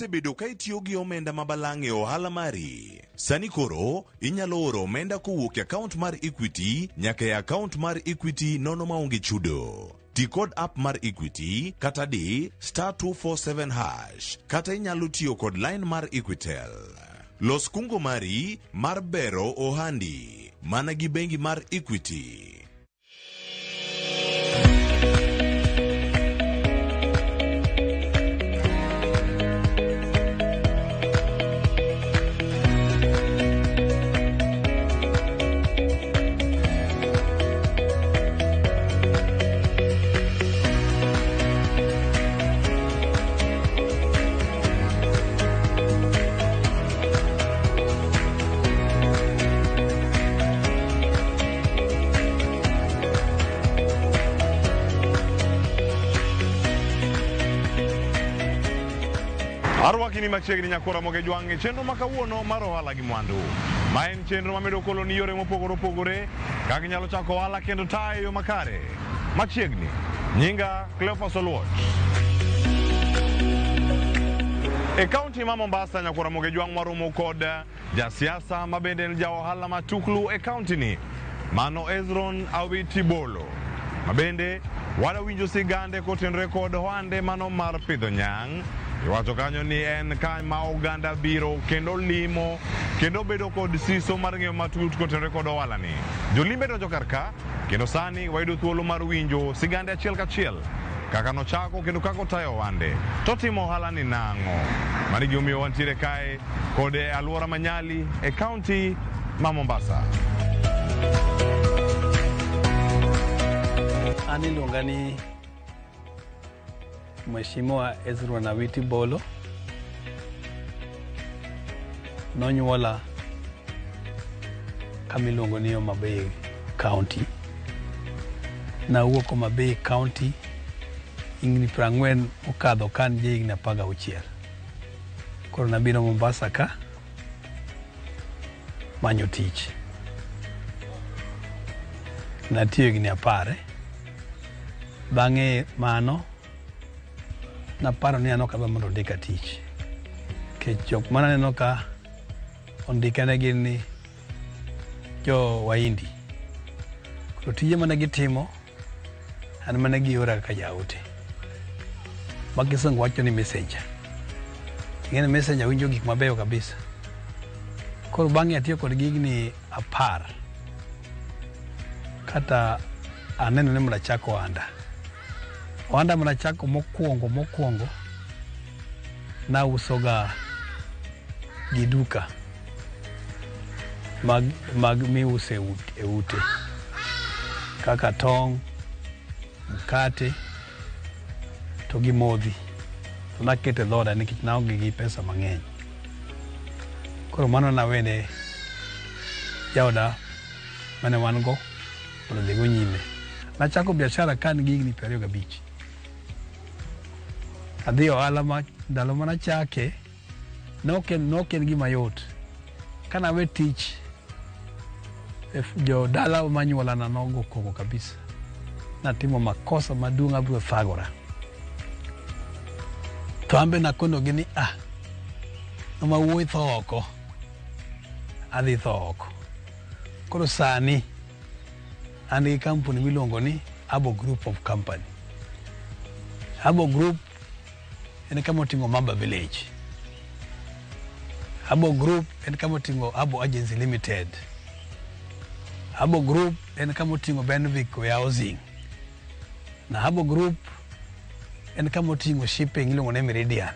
isebedo ka itiyo gi omenda mabalang' e ohala mari. Sani koro inyalo oro omenda kowuok e akaunt mar Equity nyaka e akaunt mar Equity nono maonge chudo. Ti kod app mar Equity kata di *247# kata inyalo tiyo kod line mar Equitel. Los kungo mari mar bero ohandi mana gi bengi mar Equity. Arwakini machiegni nyakora moge jwang'e chenro makawuono mar ohala gi mwandu. Ma en chenro mamedo koloni yore mopogore opogore kaka inyalo chako ohala kendo tayo yo makare. Machiegni, nyinga Cleophas Oluoch. E kaunti ma Mombasa nyakora moge jwang' maromo kod jasiasa mabende en ja ohala matuklu e kaunti ni. Mano Ezron Awiti Bolo. Mabende wada winjo sigande kotenre kod ohande mano mar pidho nyang'. Iwacho kanyo ni en kan ma oganda biro kendo limo kendo bedo kod siso mar ng'eyo matut kotenre kod ohala ni. Jolimbe donjo karka kendo sani wayudo thuolo mar winjo sigande achiel kachiel kaka nochako kendo kako tayo ohande. To timo ohala ni nang'o? Mani gimomiyo wantiere kae kod aluora Manyali e kaunti ma Mombasa. Ani luonga ni Mheshimiwa Ezron Awiti Bolo. Nonyuola kamiluongo ni Homa Bay County. Nawuok Homa Bay County higni 40 okadho kan higni 16. Koro nabiro Mombasa ka manyo tich. Natiyo higni 10. Bang'e mano naparo ni ano kaba mondo ndika tich. Kechok mana neno ka ondikane gin ni jo Waindi. Koro tije mana gitimo an mana giora ka jaote. Makisongo wacho ni messenger. Tingene messenger winjo gik mabeyo kabisa. Koro bang'e atiyo kod gigni 10. Kata aneno ni mna chako ohanda. Ohanda mna chako mokwongo na usoga giduka mag miuse e ute kaka tong, mkate to gi modhi. To nakete dhoda nikech naonge gi pesa mang'eny. Koro mano nawene jaoda mane wan go mondo dhigo nyime. Nachako biashara kan gi higni 25. Adhi ohala ndalo mana chake noken gima yot. Kana we tich jo dala manyuola na nogo koko kabisa. Natimo makosa maduong' abiro thagora. To ambe nakono gini noma wuoyi tho oko. Adhi tho oko. Koro sani an gi kampuni miluongo ni Abo Group of Company. Abo Group en kama oting'o Mamba Village. Abo Group en kama oting'o Abo Agency Limited. Abo Group en kama oting'o Benvic Housing. Na Abo Group en kama oting'o shipping iluongo ni Meridian.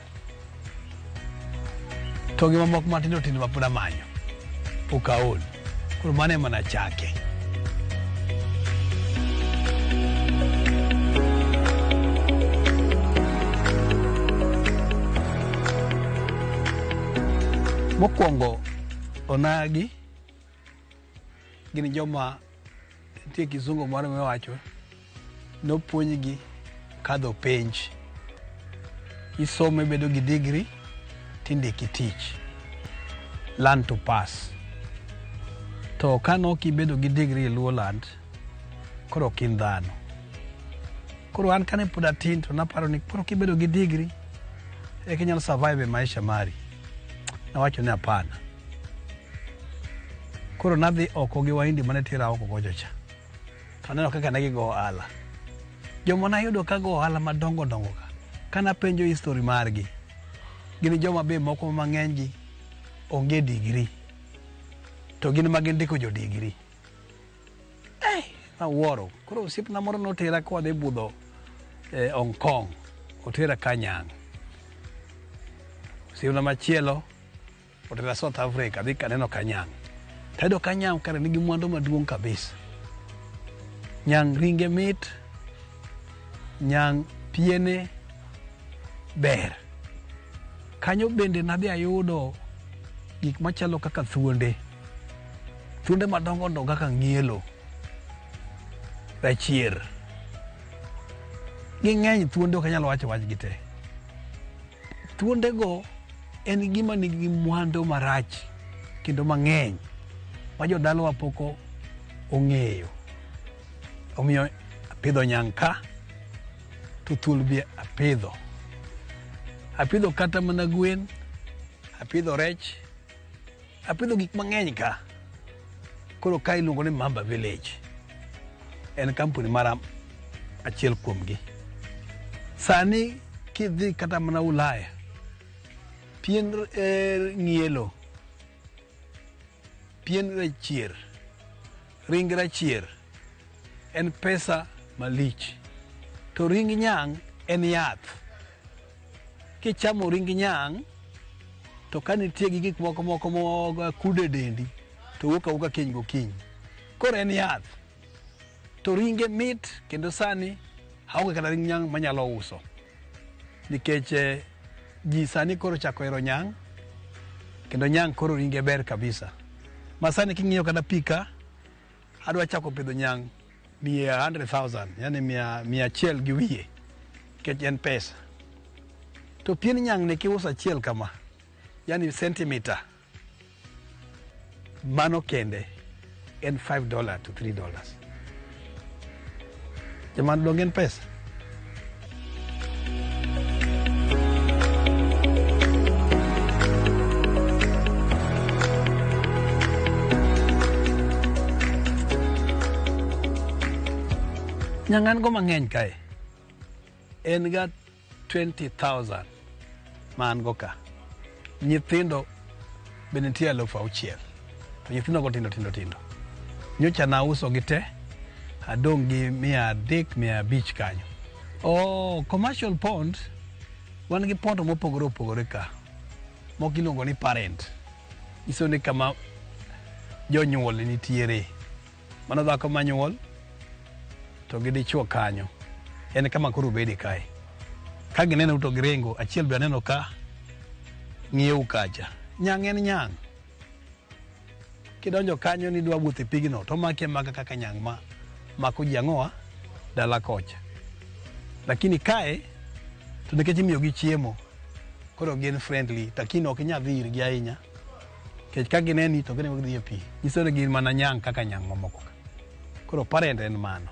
To gima moko matindo tindo mapod amanyo pok aol. Koro mano ema nachake. Mokwongo onagi gini joma nitie kizungu moro miwacho nopuonjgi kadho penj. Isome bedo gi degree tindiki tich. Learn to pass. To kano kibedo gi degree e Luoland koro kin dhano. Koro an kane pod atin to naparo ni koro kibedo gi degree eka inyalo survive e maisha mari. Nawacho ni hapana. Koro nadhi oko gi Wahindi mane tira oko kocha cha. To aneno kaka ne gigo ohala. Joma nayudo ka go ohala madongo dongo ka. Kana penjo history margi. Gin joma be moko mang'eny gi onge degree. To gin ma gindiko jo degree. Nawuoro. Koro osiepna moro notera kodhi budho Hong Kong. Otera Kanyang. Osiepna machielo otera South Africa dhi kaneno Kanyang. Tayudo Kanyang kare nigi mwandu maduong' kabisa. Nyang ringe mit, nyang piene ber. Kanyo bende nadhi ayudo gik machalo kaka thuonde. Thuonde madongo dongo kaka ng'ielo, rachier. Ging'eny thuonde ok anyalo wacho wachgi te. Thuonde go en gima nigi mwandu marach kendo mang'eny ma jodalawa poko ong'eyo. Omiyo apidho nyang ka, to thuol be apidho. Apidho kata mana gwen, apidho rech, apidho gik mang'eny ka. Koro ka iluongo ni Mamba Village. En kampuni mara achiel kuomgi. Sani kidhi kata mana Ulaya, pien ng'ielo, pien rachier, ring rachier, en pesa malich. To ring nyang en yath. Kichamo ring nyang, to ka nitie gi gik moko mo kude dendi, to wuok awuoka kiny gokinyi. Koro en yath. To ringe mit, kendo sani aonge kata ring nyang manyalo uso. Nikech ji sani koro chako hero nyang, kendo nyang koro ringe ber kabisa. Ma sani king'iyo kata pika, adwa chako pidho nyang 100,000, yani 100 gi wiye, nikech en pesa. To pien nyang ne kiuso achiel kama, yani sentimita, mano kende en $5 to $3. Jamani, dong en pesa. Nyangan go mang'eny kae. En ga 20,000 man go ka. Nyithindo bende nitie 6,000. To nyithindo go tindo. Nyocha na uso gi te, adong gi 300-500 kanyo. Commercial pond, wan gi pond mopogore opogore ka. Moko iluongo ni parent. Iso ni kama jonyuol nitiere. Mano dhako manyuol, to gi dichuo kanyo. En kama koro bede kae. Ka gineno to girengo, achiel be aneno ka ng'ieu kacha. Nyang en nyang. Kidonjo kanyo ni dwa wuotho e pigno, to make maka kaka nyang ma mako ji ang'oa dala kocha. Lakini kae, to nikech imiyo gi chiemo, koro gin friendly, lakini ok inyal dhi irgi ahinya. Kech ka gineni to gineno gidhi e pi. Nyiso ni gin mana nyang kaka nyang mamoko ka. Koro parent en mano.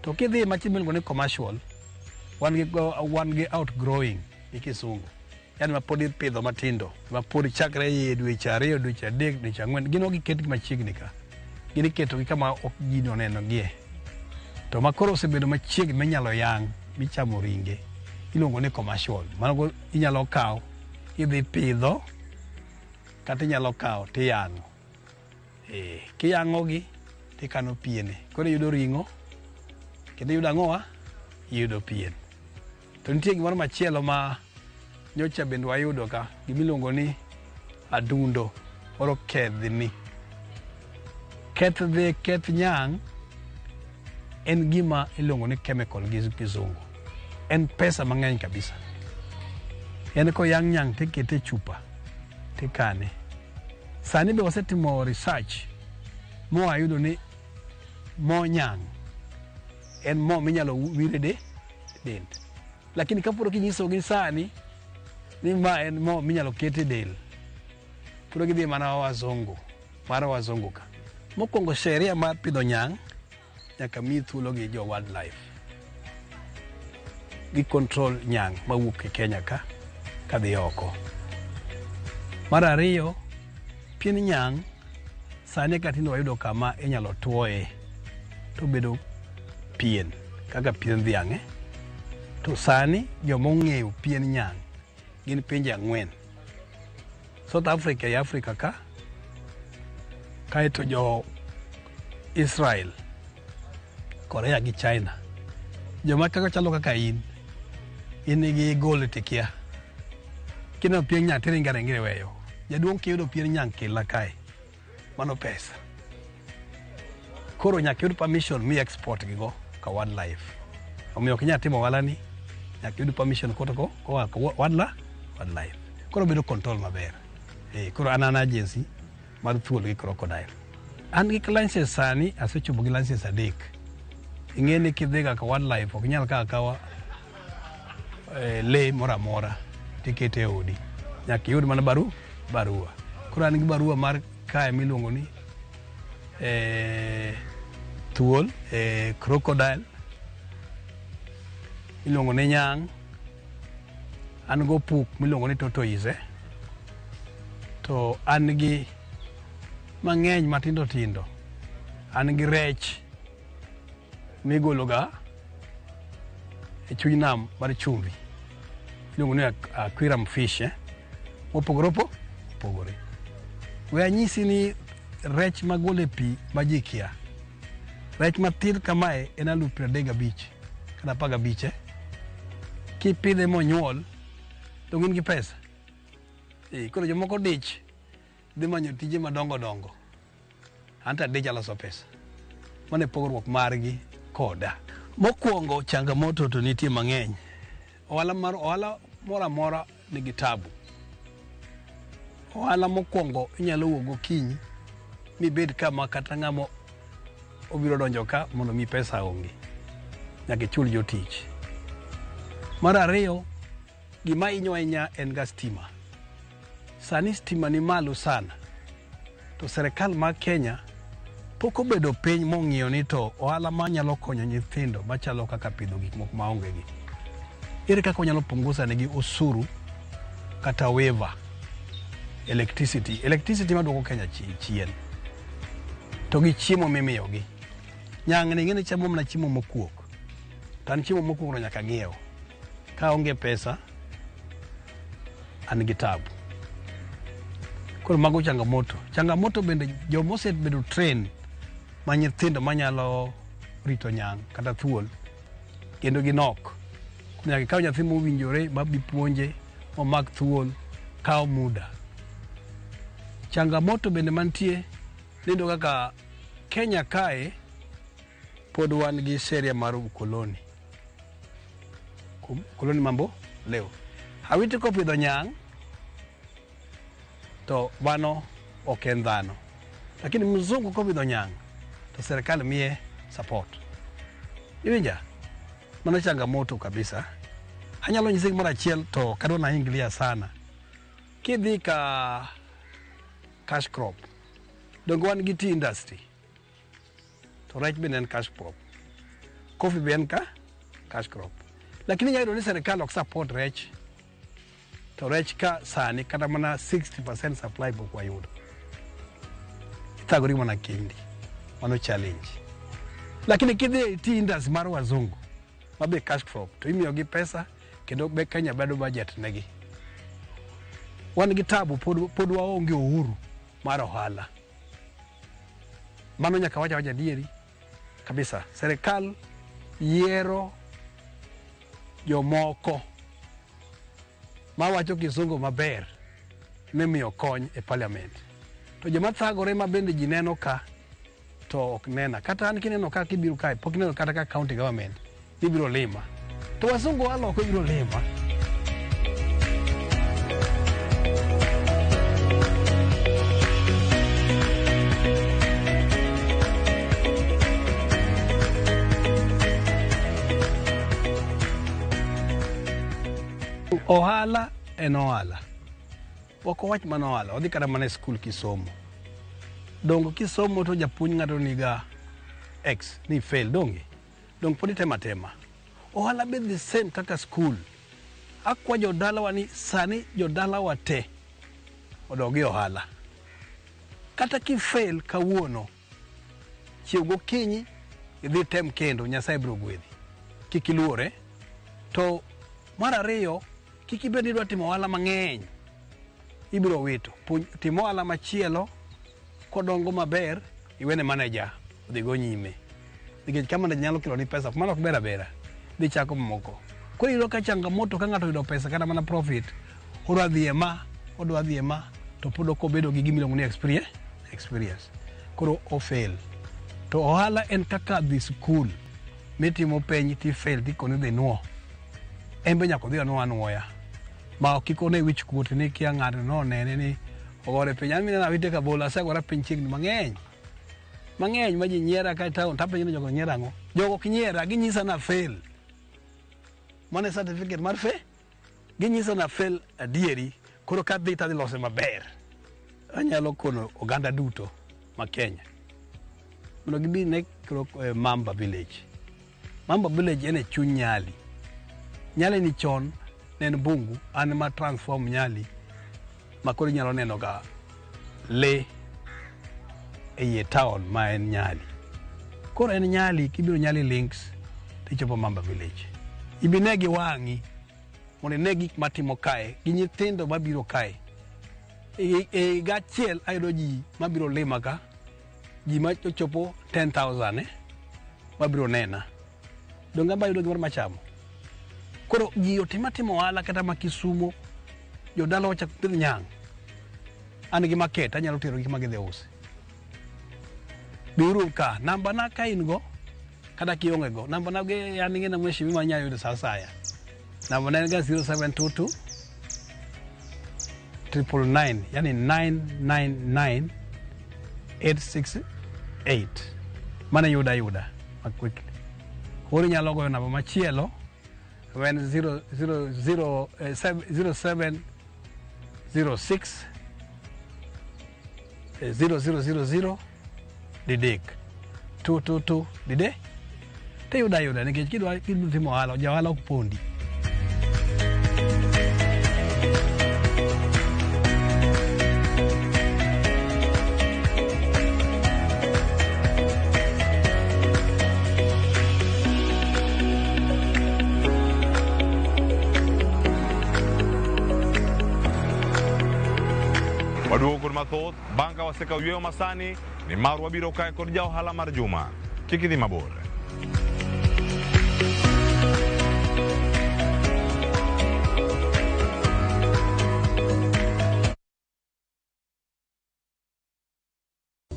To kidhi machielo ni commercial, wan gi outgrowing gi kisungu. Yani mapod ipidho matindo, mapod chakre e dweche 2, dweche 3, dweche 4, gin ok iket machiegni ka. Gin iketo gi kama ok ji oneno gie. To makoro osebedo machiegni minyalo yang, michamo ringe, iluongo ni commercial. Mano inyalo kawo, idhi pidho, kata inyalo kawo tiyang'o. Kiyang'o gi, tikano piene. Koro yudo ring'o, kendo yudo ang'oa, yudo pien. To nitie gimoro machielo ma nyocha bende wayudo ka, gimiluongo ni adundo, oro kedhni. Keth nyang en gima iluongo ni chemical gi kizungu. En pesa mang'eny kabisa. En ko yang nyang tikete chupa, tikane. Sani be wasetimo research, mo ayudo ni mo nyang en mo minyalo wire dend. Lakini kapuro kinyiso gi sani, ni ma en mo minyalo kete del. Puro gidhi mana wazungu, mara wazungu ka. Mokwongo sheria mar pidho nyang, nyaka mi thuolo gi jo wildlife. Gi control nyang mawuok e Kenya ka. kadhi oko. Mar ariyo, pien nyang' sani katindo wayudo kama inyalo tuoye to bedo pien kaka pien dhiang'. To sani joma ong'eyo pien nyang' gin pinje 4. South Africa e Africa ka, kaeto jo Israel, Korea gi China. Joma kaka chalo kaka in nigi gol tikia. Kino pien nyang' tiringi aringi weyo. Jaduong' kiyudo pien nyang' kila kae. Mano pesa. Koro nyaka yud permission mi export gigo ka wildlife. Omiyo ok inyal timo ohala ni, nyaka yud permission koa wildlife. Koro bedo control maber. Koro an agency mar thuol gi crocodile. An gi licenses sani asechopo gi licenses 3. Ing'e ni kidhiga ka wildlife ok inyal kawa lee moro amora tikete e odi. Nyaka yud mana barua. Koro an gi barua mar kae miluongo ni thuol, crocodile, miluongo ni nyang', an go puk miluongo ni tortoise, to an gi mang'eny matindo tindo. An gi rech migologa e chuny nam mar chumbi, miluongo ni aquarium fish, mopogore opogore. We anyisi ni rech magole pi ma ji kia. Rech matin kamae en 35,000 kata 15. Kipidhe monyuol to gin gi pesa. Koro jomoko dich dhi manyo tije madongo dongo. Anta dich aloso pesa. Mane pogruok margi koda. Mokwongo changamoto to nitie mang'eny. Ohala mora mora nigi tabu. Ohala mokwongo inyalo wuok gokinyi mibed kama kata ng'amo obiro donjo ka mondo mi pesa onge. Nyaka ichul jotich. Mar ariyo, gima inyo ahinya en ga stima. Sani stima ni malo sana. To serikal mar Kenya pok obedo piny mong'iyo ni to ohala manyalo konyo nyithindo machalo kaka pidho gik moko maonge gi. Ere kaka onyalo punguza negi osuru kata waiver electricity maduoko Kenya chien. To gi chiemo mimiyogi. Nyang' ni ng'eni chamo mana chiemo mokuok. To an chiemo mokuok no nyaka ng'iew. Ka onge pesa, an gi tabu. Koro mago changamoto. Changamoto bende jomo osebedo train ma nyithindo manyalo rito nyang' kata thuol kendo ginok. Nyaka ikaw nyathi mowinjore mabi puonje momak thuol kawo muda. Changamoto bende mantie nindo kaka Kenya kae pod wan gi sheria mar ukoloni. Koloni mambo leo. Awiti ko pidho nyang' to wano ok en dhano. Lakini mzungu ko pidho nyang' to serikali miye support. Iwinja? Mano changamoto kabisa. Anyalo nyisi gimoro achiel to kadwa inglia sana. Kidhi ka cash crop. Dongo wan gi tea industry. To rech bende en cash crop. Coffee be en cash crop. Lakini nyayudo ni serikali ok support rech. To rech ka sani kata mana 60% supply pok wayudo. Ithagori mana kindi. Mano challenge. Lakini kidhi tea industry mar wazungu mabe cash crop to imiyogi pesa kendo be Kenya bedo budget negi. Wan gi tabu pod waonge uhuru mar ohala. Mano nyaka wacha dieri kabisa. Serikal yiero jomoko mawacho kisungu maber mimiyo kony e parliament. To joma thagore ma bende ji neno ka to ok nena. Kata an kineno ka kibiro kae pok neno kata ka county government ibiro lima. To wasungu waloko ibiro lima. Ohala en ohala. Ok owach mana ohala, odhi kata mana skul kisomo. Dongo kisomo to japuonj ng'ato niga X ni fail donge. Dong pod itema. Ohala be the same kaka skul. akwa jodalawa ni sani jodalawa te odogi ohala. Kata ki fail kawuono, chiew gokinyi idhi tem kendo, Nyasaye biro gwedhi. Kik iluore. To mar ariyo, kik ibed ni idwa timo ohala mang'eny, ibiro wito. Timo ohala machielo, kodongo maber, iwene manager odhi go nyime. Nikech kama manager nyalo kelo ni pesa, mano ok ber abera, dhi chako moko. Koro iyudo ka changamoto ka ng'ato yudo pesa kata mana profit, odwa dhi e ma, to pod ok obedo gi gimiluongo ni experience. Koro o-fail. To ohala en kaka dhi skul, mitimo penj ti fail ti koni dhi nuo. En be nyaka dhi anuoya. Ma ok ikone wich kuot ni kia ng'ato no nene ni ogore piny. An minena wite ka bola asegora piny chiegni mang'eny ma ji nyiera ka taon, tapenjo ni jogo nyiera ang'o. Jogo ok nyiera, ginyisa na fail. Mane certificate mar ginyisa na fail adieri. Koro ka dhi tadhi lose maber. Anyalo kono oganda duto ma Kenya. Mondo gibi ne Mamba Village. Mamba Village en e chuny Nyali. Nyali ni chon ne en bungu, an ma transform Nyali. Ma koro nyalo neno ga le e town ma en Nyali. Koro en Nyali, kibiro Nyali Links, tichopo Mamba Village. Ibinegi wang'i, mondo ne gik matimo kae, gi nyithindo mabiro kae. E gachiel ayudo ji mabiro lima ka, ji ma chopo 10,000 mabiro nena. Donga ba yudo gimoro machamo. Koro ji otimatimo ohala kata ma Kisumo, jodala ochak pidh nyang'. An gi market, anyalo tero gik magidhi usi. Biuru ka, namba na ka in go, kada kionge go. Namba na ge yani ngena mheshimiwa Nyayo yudo sasaya. Namba na ga 0722 999, yani 999 868. Mana yuda quickly. Hori nyalo goyo namba machielo when 0706 0000 didek 222 dide te yuda nikech kidwa timo ohala, jahala ok pondi. Waduogo kod mathoth bang' ka wasekawo yweyo masani ni marwa biro kae kod ja ohala mar juma. Kik idhi mabor.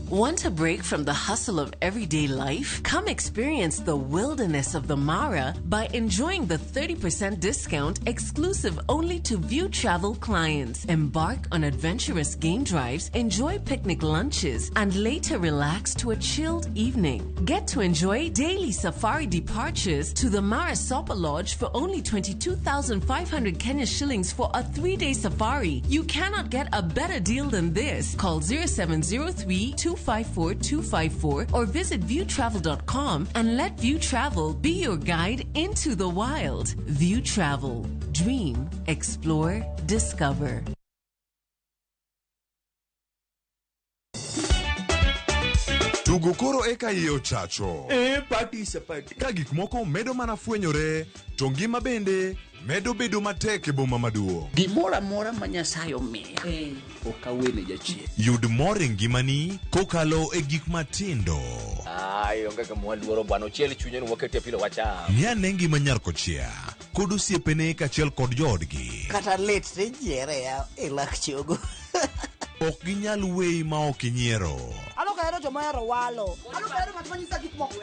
Want a break from the hustle of everyday life? Come experience the wilderness of the Mara by enjoying the 30% discount exclusive only to View Travel clients. Embark on adventurous game drives, enjoy picnic lunches, and later relax to a chilled evening. Get to enjoy daily safari departures to the Mara Sopa Lodge for only 22,500 Kenya shillings for a 3-day safari. You cannot get a better deal than this. Call 0703-254-254 or visit viewtravel.com and let View Travel be your guide into the wild. View Travel. Dream, explore, discover. Tugo koro eka iye ochacho. Participate. Ka gik moko medo mana fwenyore, to ngima bende medo bedo matek e boma maduong'. Gimoro amora ma Nyasaye omiya, ok awene jachien. Yud mor e ngimani kokalo e gik matindo. Onge ka mwaluoro bwana ochiel chunye ni waketie pile wacham. Ni ane ngima nyar kochia, kod osiepene kachiel kod joodgi. Kata let ne nyiere ya e lak chogo. Ok ginyal weyi ma ok inyiero. Alo ka ero joma ero walo. Alo ka ero ng'at manyisa gik moko.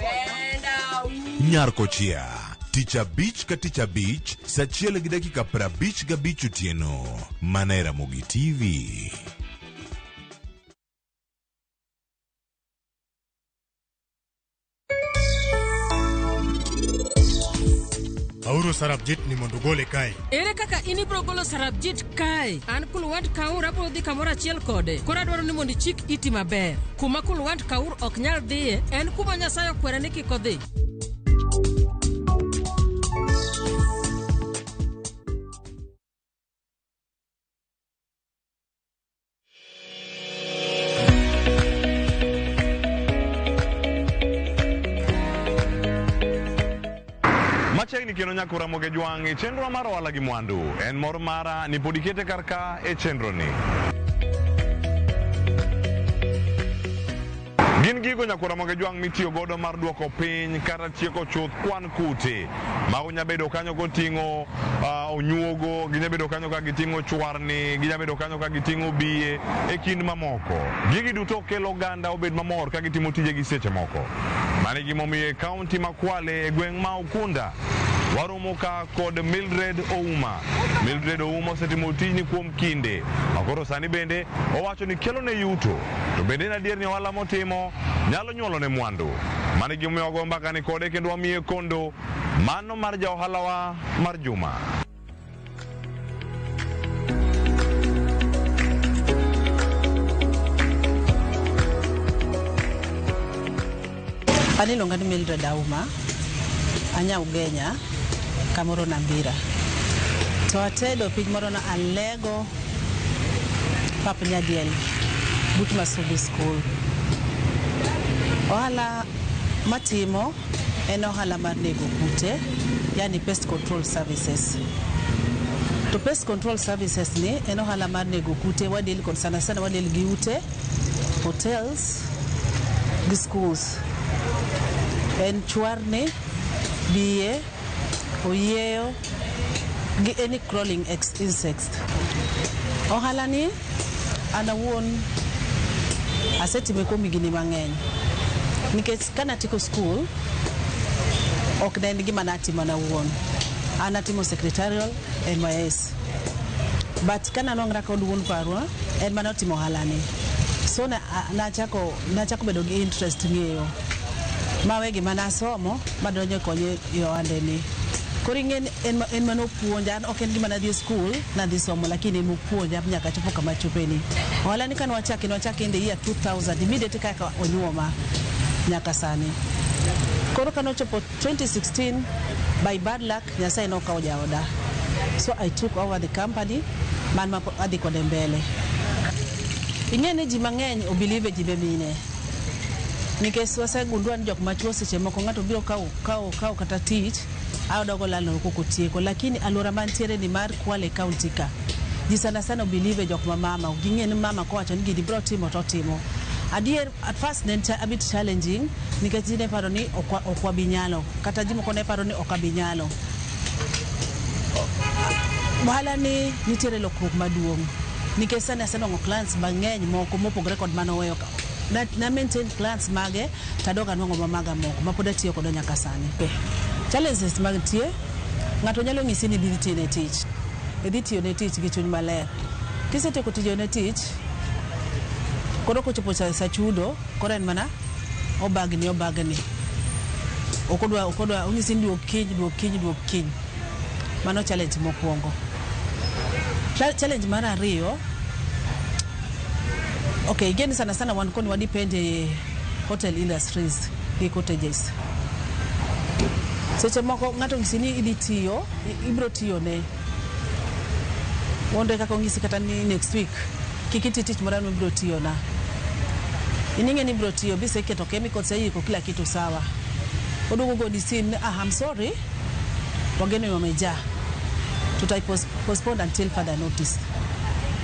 Nyar kochia, tich abich ka tich abich, saa 1:55 otieno. Mana e Ramogi TV. Auro Sarabjit ni mondo gole kae. Ere kaka inibro golo Sarabjit kae? An Kulwant Kaur abro dhi kamoro achiel kode. Kora dwaro ni mondo chik iti maber. Kuma Kulwant Kaur ok nyal dhiye, en kuma Nyasaye okwere ni kik odhi. Machiegni kendo nyaka Ramogi Jwang' e chenro mar ohala gi mwandu. En mor mara ni pod ikete karka e chenro ni. Gin gigo nyaka Ramogi Jwang' mitiyo godo mar duoko piny kata tieko chuth kwan kute ma unya bedo kanyo koting'o onyuogo, ginya bedo kanyo ka giting'o chwarni, ginya bedo kanyo ka giting'o biye e kind mamoko. Gigi duto kelo oganda obed mamor ka gitimo tijegi seche moko. Mano gimomiyo e kaunti ma Kwale e gweng' ma Ukunda waromo ka kod Mildred Ouma. Mildred Ouma osetimo tijni kuom kinde. Akoro sani bende owacho ni kelo ne yuto. To bende en adier ni ohala motimo nyalo nyuolo ne mwandu. Mano gimomiyo wago mbaka ni kode kendo wamiye kondo mano mar ja ohala wa mar juma. Ani longa ni Mildred Ouma, anya ugenya kamoro Nambira. To atedo piny moro na Alego pap Nyadiel but Masubi School. Ohala matimo en ohala mar nego kute, yani pest control services. To pest control services ni en ohala mar nego kute wadil kod sana wadil gi ute, hotels, gi schools. En chwarni, biye, oyieyo, gi any crawling insects. Ohala ni anawuon asetime kuom higni mang'eny. Nikech kana tiko school, ok ne en gima natimo nawuon. Anatimo secretarial NYS. But kana nongra kod wuon parwa, en manotimo ohala ni. So nachako bedo gi interest ng'eyo. Mawe gima nasomo madonjo konyo yo andeni. Koro ing'en en mano puonja, ok en gima nadhi school nadhi somo, lakini en puonja nyaka chopo kama chopeni. Ohala ni kana wachaki in the year 2000 immediately kaka onyuoma nyaka sani. Koro kana chopo 2016 by bad luck Nyasaye nokawo jaoda. So I took over the company man ma adhi kode mbele. Ing'eni ji mang'eny obelieve ji be mine. Nikech wasegundua ni jok machuo seche moko ng'ato biro kawo kata tich ayodogo lalo koko tieko, lakini alwora mantiere ni mar Kwale County ka ji sana obelieve jok ma mama ging'e ni mama kowacho ni gidi biro timo to timo. Adier at first ne a bit challenging nikech ji ne paro ni ok wabinyalo kata ji moko ne paro ni ok abinyalo. Ohala ni nitiere lokruok maduong' nikech sana ngo clients mang'eny moko mopogore kod mano weyo ka na maintain clients mage tadoga nwango mamaga moko mapoda tiyo kod nyaka sani. Challenges mag tie ng'ato nyalo ng'isi ni dhi tiyo ne tich. Idhi tiyo ne tich gi chuny maler. Kisetieko tiyo ne tich koro kochopo sa chudo koro en mana obagni. Okodwa ung'isi ni duok kiny. Mano challenge mokwongo. Challenge mar ariyo, okay, again sana wan koni wadepende hotel industries gi cottages. Seche moko ng'ato ng'isi ni idhi tiyo, ibro tiyo ne wonde kaka ng'isi kata ni next week kikiti tich mora no ibro tiyo na. Ining'e ni ibro tiyo bise keto chemicals yiko kila kitu sawa. Odugo go disin, I'm sorry, wageni wameja. Tutai postpone until further notice.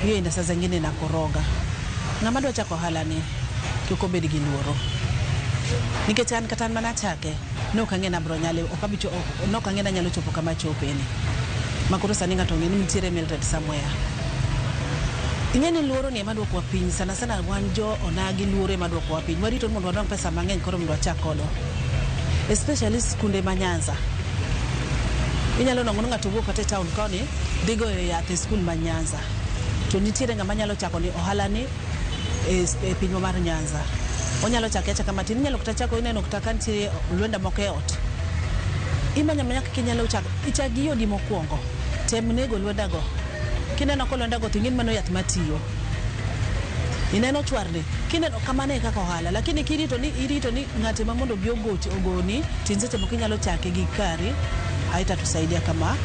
Hiyo ina saa zingine na koroga. Ng'ama dwa chako ohala ni kiko bedi gi luoro. Nikech an kata mana chake no kang'e na bro nyale okabicho no kang'e na nyalo chopo kama chopeni. Makoro sani ng'ato ng'e ni nitiere Mildred somewhere. Ing'eni luoro ni ema dwoko piny sana wan jo onagi luoro ema dwoko piny. Warito mondo wadong pesa mang'eny koro mondo achak kodo. Especially skunde ma Nyanza. Inyalo nongo ng'ato wuok kata town koni digo yath e skul ma Nyanza. To nitiere ng'ama nyalo chako ni ohala ni e piny mar Nyanza. Onyalo chake kama tin nyalo kutachako ineno kutaka ntiere lwenda moko e ot. Imanya nyaka kinyalo chako ichagi yodi mokwongo. Tem nego lwenda go. Kineno ko lwenda go tingin mano yath matiyo. Ineno chwarni. Kineno kamane kaka ohala, lakini irito ni ng'ate ma mondo bi ogoni tinseche moko inyalo chake gi kari haitatusaidia kama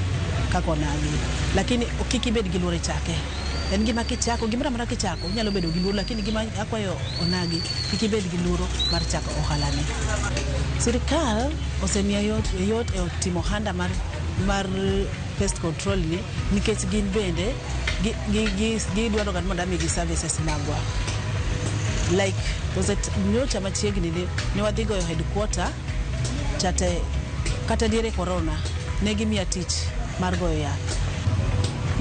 kako nagi lakini okikibed gi luore chake en gima kichako gimra mara kichako nyalo bedo gi luoro lakini gima akwayo onagi kikibed gi luoro mar chako ohalani. Sirikal osemiya yot e timo handa mar pest control ni nikech gin bende gi dwaro gan mondo amigi services magwa like nyocha machiegni ne wadhi goyo headquarter chate kata diere corona ne gimiya tich mar goyo yath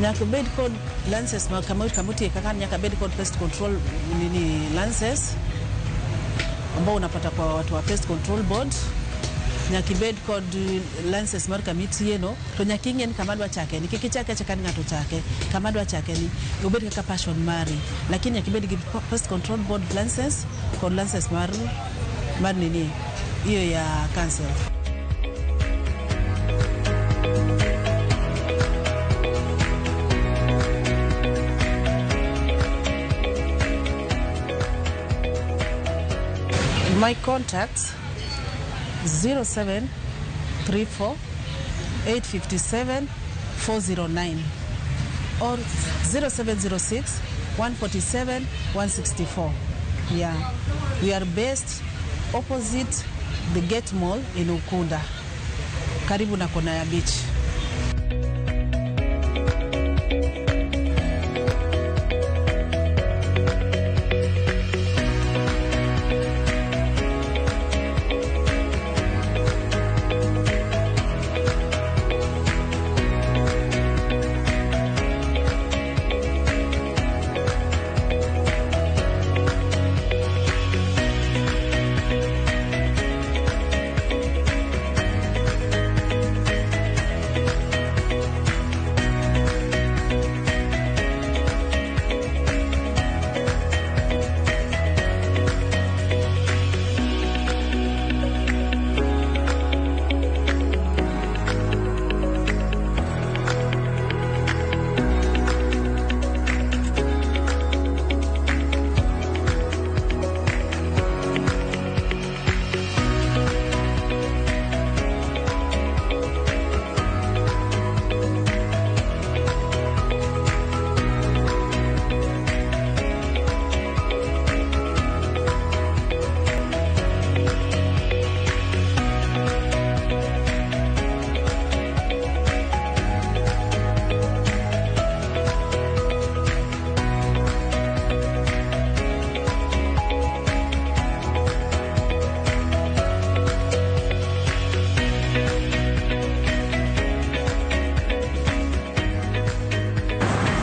nyaka bed kod lances ma kamuti kaka nyaka bed kod pest control lances ambao unapata kwa watu wa pest control board nyaka bed kod lances mar kamiti yeno to nyaka ing'en kamadwa chake ni kikichake chaka ng'ato chake kamadwa chake ni obed kaka passion mari lakini nyaka bed gi pest control board lances kod lances mar nini hiyo ya council. My contacts 0734 857 409 or 0706 147 164. Yeah, we are based opposite the Gate Mall in Ukunda, karibu na kona ya beach.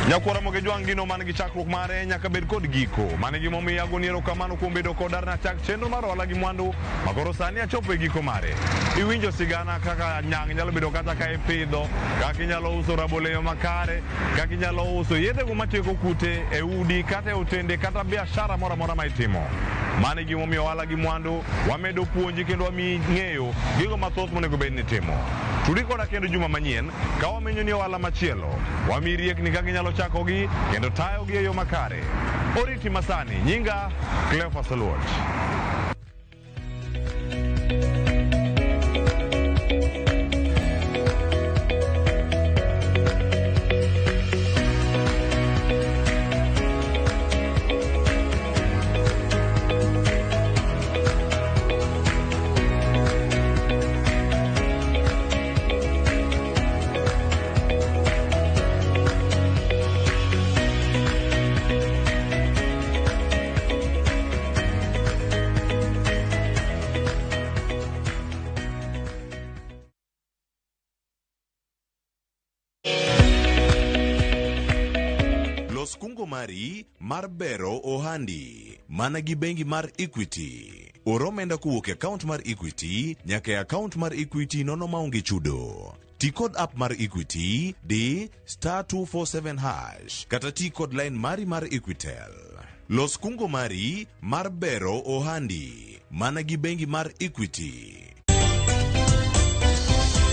Nyakwara moge jwangino manigi chakruok mare nyaka bed kod giko. Mane gimomiyo agoniero kamano kuom bedo kod dar na chak chenro mar ohala gi mwandu makoro sani achopo e giko mare. Iwinjo sigana kaka nyang nyalo bedo kata ka ipidho, kaka inyalo uso rabolo e yo makare, kaka inyalo uso yedhe go matieko kute e udi kata e otende kata biashara mora mora ma itimo. Mane gimomiyo ohala gi mwandu wamedo puonji kendo wami ng'eyo gigo mathoth monego bed ni timo. Tudi koda kendo juma manyien ka wamenyo ni ohala machielo wami riekni kaka inyalo chakogi kendo tayogi e yo makare. Oriti masani nyinga Cleophas Oluoch. Kungo mari mar bero ohandi mana gi bengi mar Equity. Oro omenda kuwuok e account mar Equity nyaka e account mar Equity nono maonge chudo. Ti kod app mar Equity di *247# kata ti kod line mari mar Equitel. Los kungo mari mar bero ohandi mana gi bengi mar Equity.